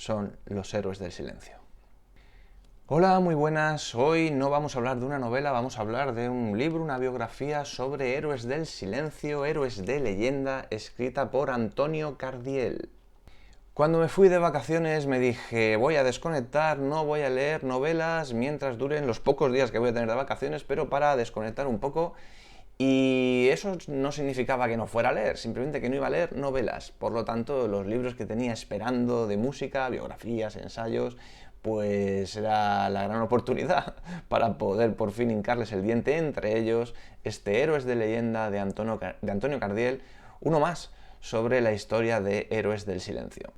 son los héroes del silencio. Hola, muy buenas. Hoy no vamos a hablar de una novela, vamos a hablar de un libro, una biografía sobre héroes del silencio, héroes de leyenda, escrita por Antonio Cardiel. Cuando me fui de vacaciones me dije, voy a desconectar, no voy a leer novelas mientras duren los pocos días que voy a tener de vacaciones, pero para desconectar un poco. Y eso no significaba que no fuera a leer, simplemente que no iba a leer novelas. Por lo tanto, los libros que tenía esperando de música, biografías, ensayos, pues era la gran oportunidad para poder por fin hincarles el diente, entre ellos este Héroes de leyenda de Antonio Cardiel, uno más sobre la historia de Héroes del Silencio.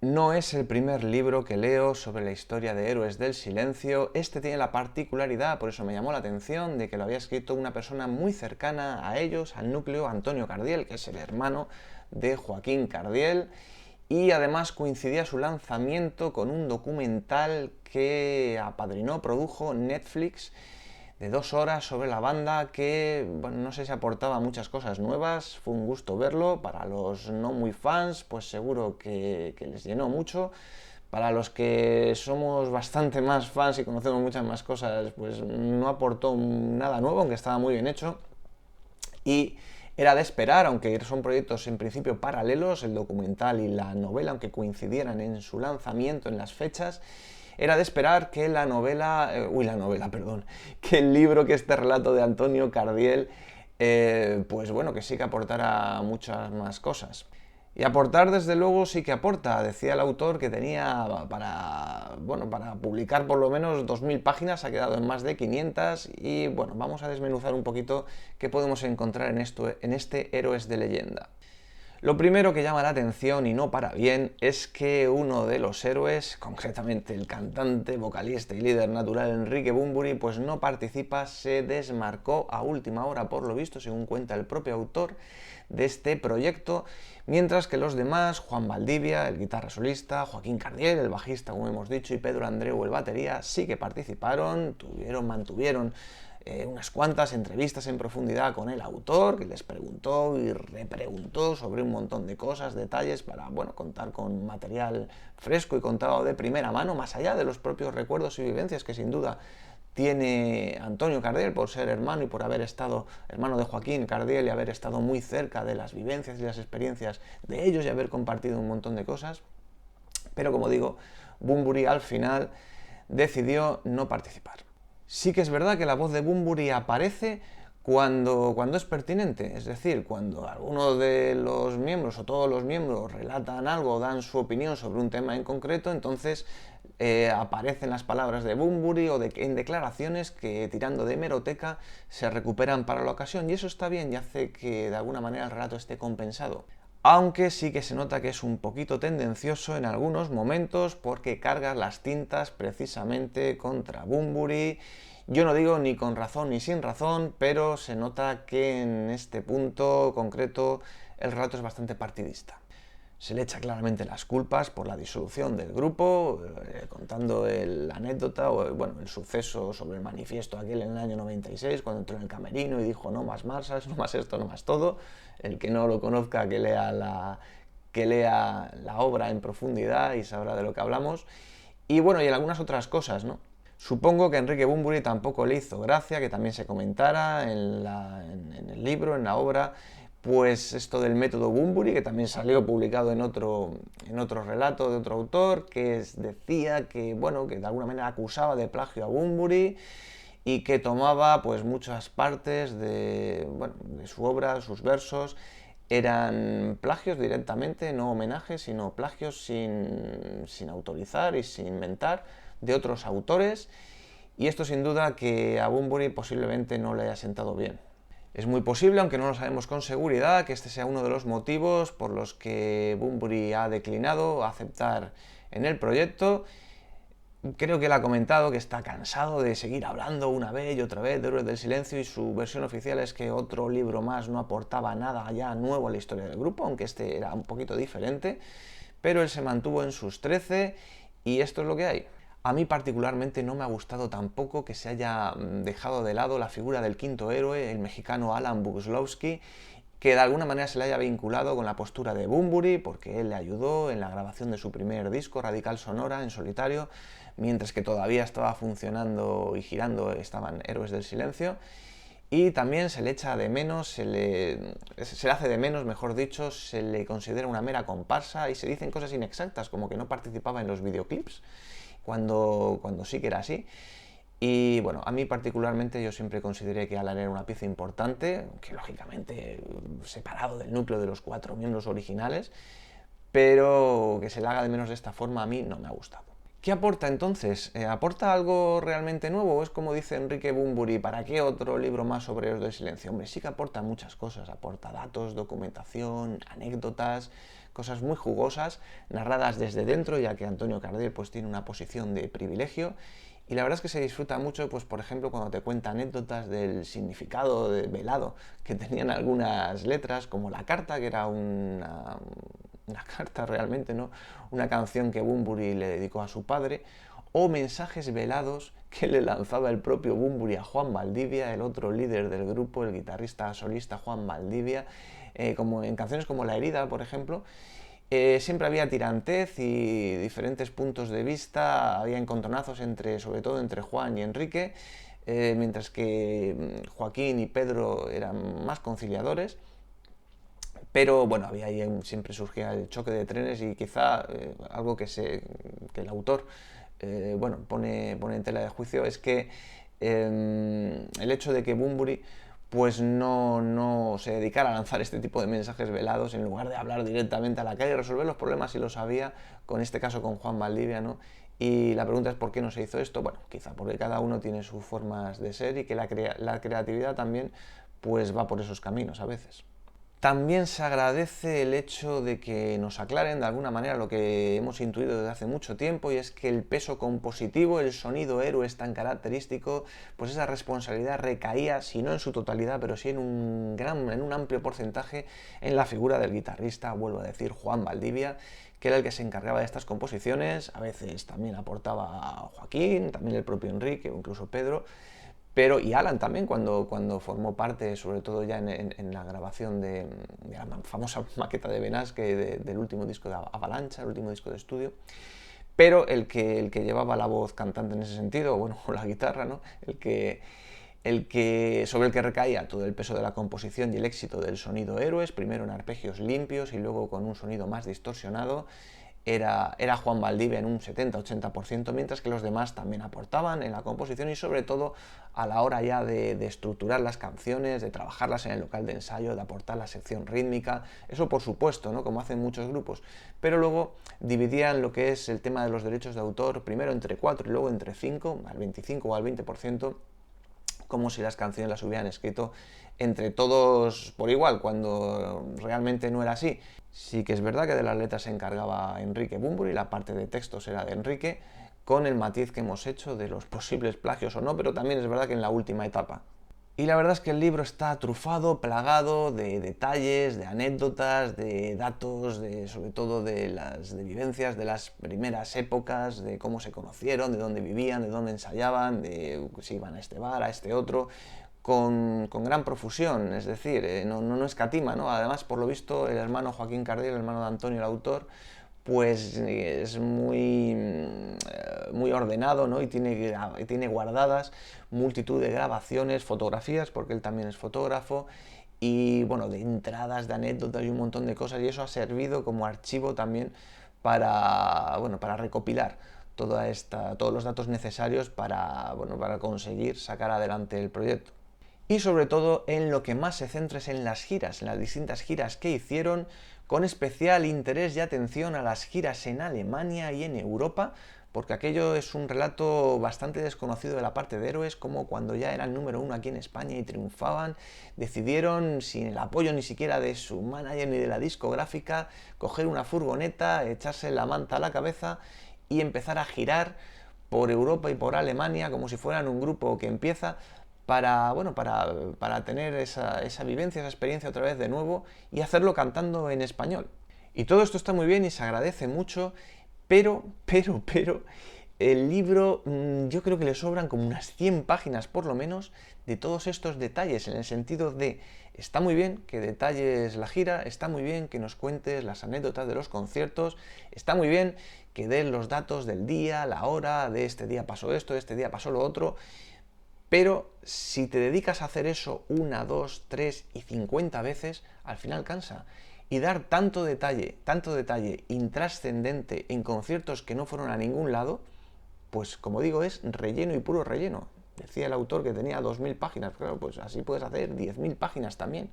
No es el primer libro que leo sobre la historia de Héroes del Silencio. Este tiene la particularidad, por eso me llamó la atención, de que lo había escrito una persona muy cercana a ellos, al núcleo, Antonio Cardiel, que es el hermano de Joaquín Cardiel, y además coincidía su lanzamiento con un documental que apadrinó, produjo Netflix, de 2 horas sobre la banda que, bueno, no sé si aportaba muchas cosas nuevas, fue un gusto verlo, para los no muy fans, pues seguro que les llenó mucho, para los que somos bastante más fans y conocemos muchas más cosas, pues no aportó nada nuevo, aunque estaba muy bien hecho, y era de esperar, aunque son proyectos en principio paralelos, el documental y la novela, aunque coincidieran en su lanzamiento, en las fechas, era de esperar que que el libro, que este relato de Antonio Cardiel, pues bueno, que sí que aportara muchas más cosas. Y aportar, desde luego, sí que aporta. Decía el autor que tenía para publicar por lo menos 2000 páginas, ha quedado en más de 500 y bueno, vamos a desmenuzar un poquito qué podemos encontrar en este Héroes de leyenda. Lo primero que llama la atención, y no para bien, es que uno de los héroes, concretamente el cantante, vocalista y líder natural Enrique Bunbury, pues no participa, se desmarcó a última hora, por lo visto, según cuenta el propio autor de este proyecto, mientras que los demás, Juan Valdivia, el guitarra solista, Joaquín Cardiel, el bajista, como hemos dicho, y Pedro Andreu, el batería, sí que participaron, mantuvieron unas cuantas entrevistas en profundidad con el autor, que les preguntó y repreguntó sobre un montón de cosas, detalles, para contar con material fresco y contado de primera mano, más allá de los propios recuerdos y vivencias que sin duda tiene Antonio Cardiel por ser hermano y por haber estado, hermano de Joaquín Cardiel, y haber estado muy cerca de las vivencias y las experiencias de ellos y haber compartido un montón de cosas. Pero como digo, Bunbury al final decidió no participar. Sí que es verdad que la voz de Bunbury aparece cuando es pertinente, es decir, cuando alguno de los miembros o todos los miembros relatan algo, dan su opinión sobre un tema en concreto, entonces aparecen las palabras de Bunbury en declaraciones que, tirando de hemeroteca, se recuperan para la ocasión, y eso está bien y hace que de alguna manera el relato esté compensado. Aunque sí que se nota que es un poquito tendencioso en algunos momentos, porque carga las tintas precisamente contra Bunbury. Yo no digo ni con razón ni sin razón, pero se nota que en este punto concreto el relato es bastante partidista. Se le echa claramente las culpas por la disolución del grupo, contando la anécdota el suceso sobre el manifiesto aquel en el año 96, cuando entró en el camerino y dijo no más Marshalls, no más esto, no más todo. El que no lo conozca, que lea la obra en profundidad y sabrá de lo que hablamos. Y y en algunas otras cosas, ¿no? Supongo que a Enrique Bunbury tampoco le hizo gracia que también se comentara en el libro, en la obra, pues esto del método Bunbury, que también salió publicado en otro relato de otro autor, que decía que de alguna manera acusaba de plagio a Bunbury y que tomaba pues muchas partes de su obra, sus versos, eran plagios directamente, no homenajes, sino plagios sin autorizar y sin inventar, de otros autores, y esto sin duda que a Bunbury posiblemente no le haya sentado bien. Es muy posible, aunque no lo sabemos con seguridad, que este sea uno de los motivos por los que Bunbury ha declinado aceptar en el proyecto. Creo que él ha comentado que está cansado de seguir hablando una vez y otra vez de Héroes del Silencio, y su versión oficial es que otro libro más no aportaba nada ya nuevo a la historia del grupo, aunque este era un poquito diferente, pero él se mantuvo en sus 13 y esto es lo que hay. A mí particularmente no me ha gustado tampoco que se haya dejado de lado la figura del quinto héroe, el mexicano Alan Bugslowski, que de alguna manera se le haya vinculado con la postura de Bunbury, porque él le ayudó en la grabación de su primer disco, Radical Sonora, en solitario, mientras que todavía estaba funcionando y girando, estaban Héroes del Silencio. Y también se le echa de menos, se le hace de menos, mejor dicho, se le considera una mera comparsa y se dicen cosas inexactas, como que no participaba en los videoclips, cuando sí que era así. Y bueno, a mí particularmente yo siempre consideré que Alan era una pieza importante, que lógicamente separado del núcleo de los 4 miembros originales, pero que se le haga de menos de esta forma a mí no me ha gustado. ¿Qué aporta entonces? ¿Aporta algo realmente nuevo? ¿O es como dice Enrique Bunbury, ¿para qué otro libro más sobre Héroes del Silencio? Hombre, sí que aporta muchas cosas, aporta datos, documentación, anécdotas, cosas muy jugosas, narradas desde dentro, ya que Antonio Cardiel pues tiene una posición de privilegio. Y la verdad es que se disfruta mucho, pues por ejemplo, cuando te cuenta anécdotas del significado velado que tenían algunas letras, como la carta, que era una carta realmente, ¿no? Una canción que Bunbury le dedicó a su padre, o mensajes velados que le lanzaba el propio Bunbury a Juan Valdivia, el otro líder del grupo, el guitarrista solista Juan Valdivia, como en canciones como La herida, por ejemplo. Siempre había tirantez y diferentes puntos de vista, había encontronazos sobre todo entre Juan y Enrique, mientras que Joaquín y Pedro eran más conciliadores. Pero bueno, siempre surgía el choque de trenes y quizá algo que el autor pone en tela de juicio es que el hecho de que Bunbury pues no se dedicara a lanzar este tipo de mensajes velados en lugar de hablar directamente a la calle y resolver los problemas si lo sabía, con este caso con Juan Valdivia, ¿no? Y la pregunta es ¿por qué no se hizo esto? Bueno, quizá porque cada uno tiene sus formas de ser y que la creatividad también pues va por esos caminos a veces. También se agradece el hecho de que nos aclaren de alguna manera lo que hemos intuido desde hace mucho tiempo, y es que el peso compositivo, el sonido Héroes tan característico, pues esa responsabilidad recaía, si no en su totalidad, pero sí en un amplio porcentaje en la figura del guitarrista, vuelvo a decir, Juan Valdivia, que era el que se encargaba de estas composiciones. A veces también aportaba Joaquín, también el propio Enrique o incluso Pedro. Y Alan también, cuando formó parte, sobre todo ya en la grabación de la famosa maqueta de Benasque, del último disco de Avalancha, el último disco de estudio. Pero el que llevaba la voz cantante en ese sentido, bueno, o la guitarra, ¿no? Sobre el que recaía todo el peso de la composición y el éxito del sonido Héroes, primero en arpegios limpios y luego con un sonido más distorsionado, era Juan Valdivia en un 70-80%, mientras que los demás también aportaban en la composición y sobre todo a la hora ya de estructurar las canciones, de trabajarlas en el local de ensayo, de aportar la sección rítmica, eso por supuesto, ¿no? Como hacen muchos grupos, pero luego dividían lo que es el tema de los derechos de autor, primero entre 4 y luego entre 5, al 25 o al 20%, como si las canciones las hubieran escrito entre todos por igual, cuando realmente no era así. Sí que es verdad que de las letras se encargaba Enrique Bunbury, la parte de textos era de Enrique, con el matiz que hemos hecho de los posibles plagios o no, pero también es verdad que en la última etapa. Y la verdad es que el libro está trufado, plagado de detalles, de anécdotas, de datos, sobre todo de vivencias de las primeras épocas, de cómo se conocieron, de dónde vivían, de dónde ensayaban, de si iban a este bar, a este otro, con gran profusión, es decir, no escatima, ¿no? Además, por lo visto, el hermano Joaquín Cardiel, el hermano de Antonio, el autor, pues es muy ordenado, ¿no? Y tiene guardadas multitud de grabaciones, fotografías, porque él también es fotógrafo, y bueno, de entradas, de anécdotas y un montón de cosas, y eso ha servido como archivo también para recopilar todos los datos necesarios para conseguir sacar adelante el proyecto. Y sobre todo en lo que más se centra es en las giras, en las distintas giras que hicieron, con especial interés y atención a las giras en Alemania y en Europa, porque aquello es un relato bastante desconocido de la parte de Héroes, como cuando ya eran número 1 aquí en España y triunfaban, decidieron, sin el apoyo ni siquiera de su manager ni de la discográfica, coger una furgoneta, echarse la manta a la cabeza y empezar a girar por Europa y por Alemania como si fueran un grupo que empieza, para tener esa vivencia, esa experiencia otra vez de nuevo y hacerlo cantando en español. Y todo esto está muy bien y se agradece mucho, pero, el libro yo creo que le sobran como unas 100 páginas por lo menos de todos estos detalles, en el sentido de, está muy bien que detalles la gira, está muy bien que nos cuentes las anécdotas de los conciertos, está muy bien que des los datos del día, la hora, de este día pasó esto, de este día pasó lo otro, pero si te dedicas a hacer eso 1, 2, 3 y 50 veces, al final cansa. Y dar tanto detalle intrascendente en conciertos que no fueron a ningún lado, pues como digo, es relleno y puro relleno. Decía el autor que tenía 2000 páginas, claro, pues así puedes hacer 10.000 páginas también.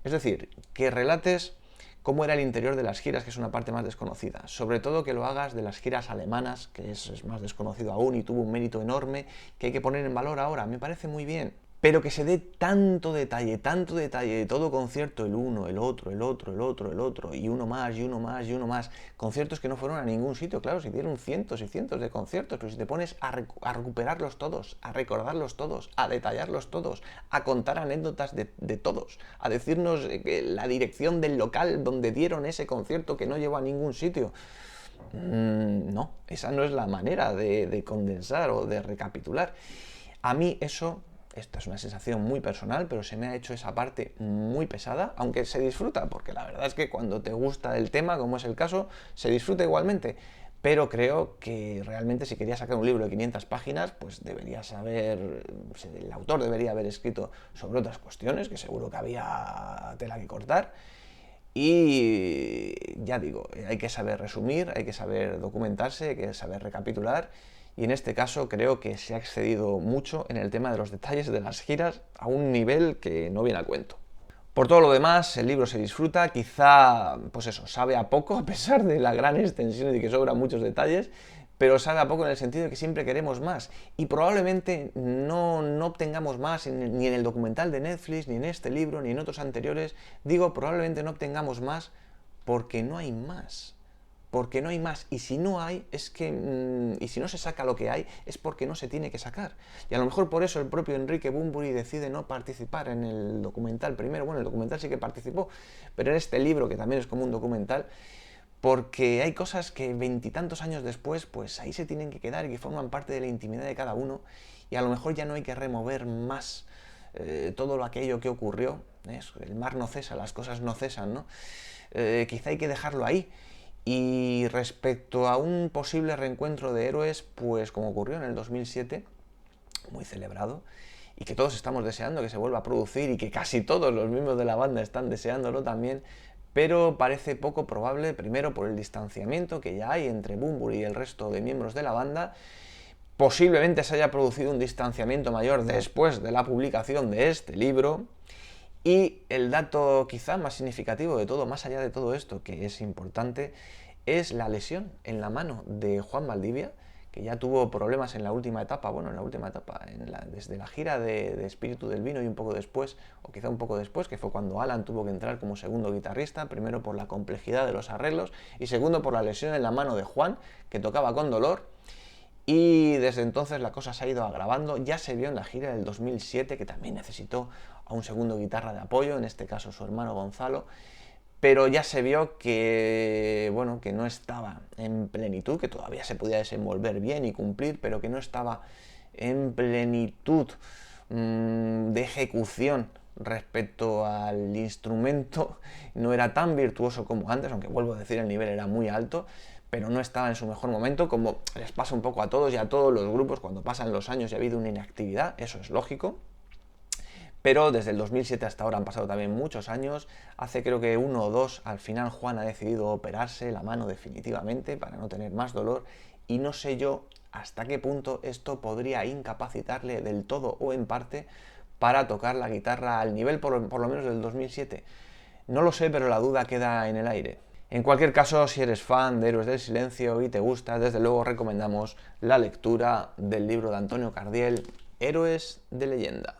Es decir, que relates cómo era el interior de las giras, que es una parte más desconocida. Sobre todo que lo hagas de las giras alemanas, que es más desconocido aún y tuvo un mérito enorme que hay que poner en valor ahora. Me parece muy bien. Pero que se dé tanto detalle de todo concierto, el uno, el otro, el otro, el otro, el otro, y uno más, y uno más, y uno más. Conciertos que no fueron a ningún sitio, claro, se dieron cientos y cientos de conciertos, pero si te pones a recuperarlos todos, a recordarlos todos, a detallarlos todos, a contar anécdotas de todos, a decirnos la dirección del local donde dieron ese concierto que no llevó a ningún sitio. No, esa no es la manera de condensar o de recapitular. A mí eso... Esta es una sensación muy personal, pero se me ha hecho esa parte muy pesada, aunque se disfruta, porque la verdad es que cuando te gusta el tema, como es el caso, se disfruta igualmente. Pero creo que realmente si querías sacar un libro de 500 páginas, pues deberías haber, el autor debería haber escrito sobre otras cuestiones, que seguro que había tela que cortar. Y ya digo, hay que saber resumir, hay que saber documentarse, hay que saber recapitular. Y en este caso creo que se ha excedido mucho en el tema de los detalles de las giras a un nivel que no viene a cuento. Por todo lo demás, el libro se disfruta, quizá, pues eso, sabe a poco, a pesar de la gran extensión y de que sobran muchos detalles, pero sabe a poco en el sentido de que siempre queremos más. Y probablemente no obtengamos más ni en el documental de Netflix, ni en este libro, ni en otros anteriores. Digo, probablemente no obtengamos más porque no hay más. Porque no hay más, y si no hay, es que, y si no se saca lo que hay, es porque no se tiene que sacar. Y a lo mejor por eso el propio Enrique Bunbury decide no participar en el documental primero. Bueno, el documental sí que participó, pero en este libro, que también es como un documental, porque hay cosas que 20 y tantos años después, pues ahí se tienen que quedar y que forman parte de la intimidad de cada uno, y a lo mejor ya no hay que remover más todo aquello que ocurrió. El mar no cesa, las cosas no cesan, ¿no? Quizá hay que dejarlo ahí. Y respecto a un posible reencuentro de héroes, pues como ocurrió en el 2007, muy celebrado, y que todos estamos deseando que se vuelva a producir y que casi todos los miembros de la banda están deseándolo también, pero parece poco probable, primero por el distanciamiento que ya hay entre Bunbury y el resto de miembros de la banda. Posiblemente se haya producido un distanciamiento mayor después de la publicación de este libro. Y el dato quizá más significativo de todo, más allá de todo esto, que es importante, es la lesión en la mano de Juan Valdivia, que ya tuvo problemas en la última etapa, desde la gira de Espíritu del Vino y un poco después, o quizá un poco después, que fue cuando Alan tuvo que entrar como segundo guitarrista, primero por la complejidad de los arreglos y segundo por la lesión en la mano de Juan, que tocaba con dolor. Y desde entonces la cosa se ha ido agravando. Ya se vio en la gira del 2007 que también necesitó a un segundo guitarra de apoyo, en este caso su hermano Gonzalo, pero ya se vio que, bueno, que no estaba en plenitud, que todavía se podía desenvolver bien y cumplir, pero que no estaba en plenitud de ejecución respecto al instrumento. No era tan virtuoso como antes, aunque vuelvo a decir el nivel era muy alto, pero no estaba en su mejor momento, como les pasa un poco a todos y a todos los grupos cuando pasan los años y ha habido una inactividad. Eso es lógico. Pero desde el 2007 hasta ahora han pasado también muchos años. Hace creo que 1 o 2, al final Juan ha decidido operarse la mano definitivamente para no tener más dolor. Y no sé yo hasta qué punto esto podría incapacitarle del todo o en parte para tocar la guitarra al nivel por lo menos del 2007. No lo sé, pero la duda queda en el aire. En cualquier caso, si eres fan de Héroes del Silencio y te gusta, desde luego recomendamos la lectura del libro de Antonio Cardiel, Héroes de Leyenda.